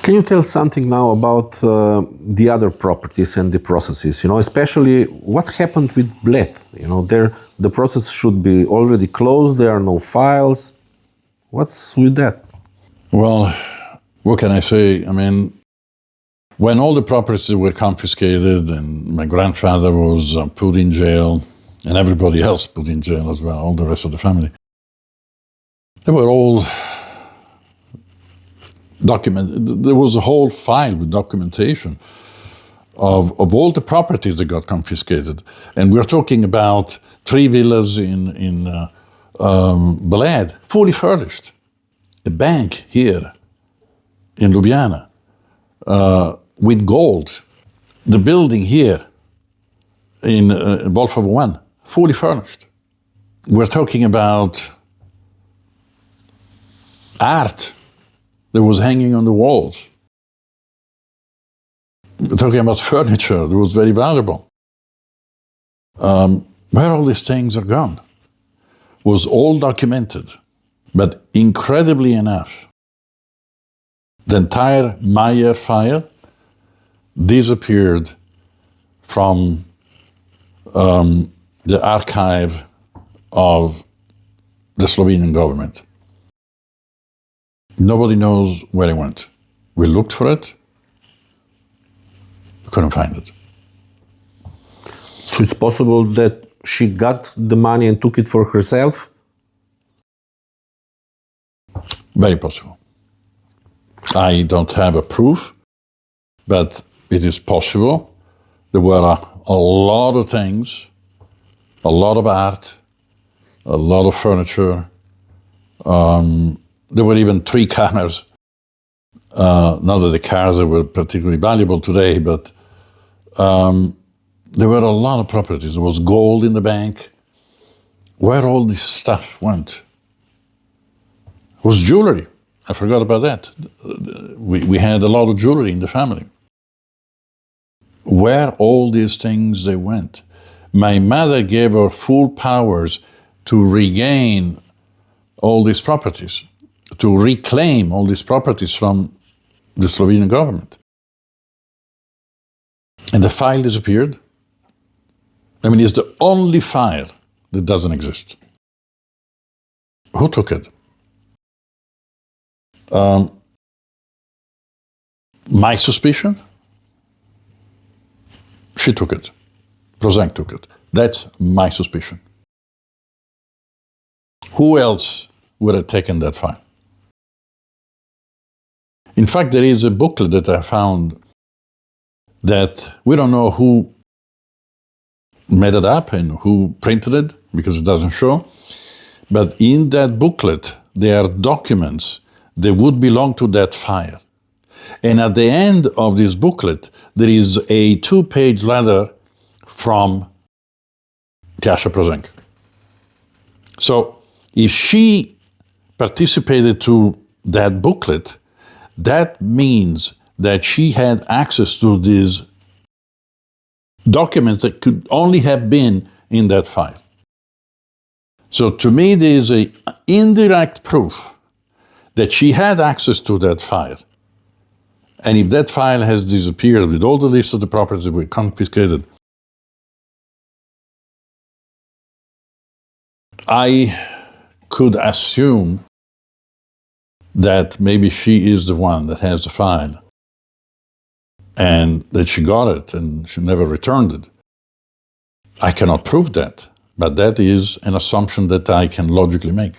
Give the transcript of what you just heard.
Can you tell something now about the other properties and the processes? Especially what happened with Bled? The process should be already closed. There are no files. What's with that? Well, what can I say? I mean, when all the properties were confiscated and my grandfather was put in jail and everybody else put in jail as well, all the rest of the family, they were all documented. There was a whole file with documentation of all the properties that got confiscated. And we're talking about 3 villas in Bled, fully furnished. A bank here in Ljubljana with gold. The building here in Wolfov 1, fully furnished. We're talking about art that was hanging on the walls. We're talking about furniture that was very valuable. Where all these things are gone was all documented, but incredibly enough, the entire Meyer file disappeared from the archive of the Slovenian government. Nobody knows where it went. We looked for it, we couldn't find it. So it's possible that she got the money and took it for herself? Very possible. I don't have a proof, but it is possible. There were a lot of things, a lot of art, a lot of furniture. There were even 3 cars. Not that the cars were particularly valuable today, but there were a lot of properties. There was gold in the bank. Where all this stuff went? It was jewelry. I forgot about that. We had a lot of jewelry in the family. Where all these things they went? My mother gave her full powers to regain all these properties, to reclaim all these properties from the Slovenian government. And the file disappeared. I mean, it's the only file that doesn't exist. Who took it? My suspicion? She took it. Prozenk took it. That's my suspicion. Who else would have taken that file? In fact, there is a booklet that I found that we don't know who made it up and who printed it, because it doesn't show. But in that booklet, there are documents that would belong to that file. And at the end of this booklet, there is a 2-page letter from Tjaša Prozenk. So if she participated to that booklet, that means that she had access to these documents that could only have been in that file. So to me, there is an indirect proof that she had access to that file. And if that file has disappeared with all the list of the properties that were confiscated, I could assume that maybe she is the one that has the file and that she got it and she never returned it. I cannot prove that, but that is an assumption that I can logically make.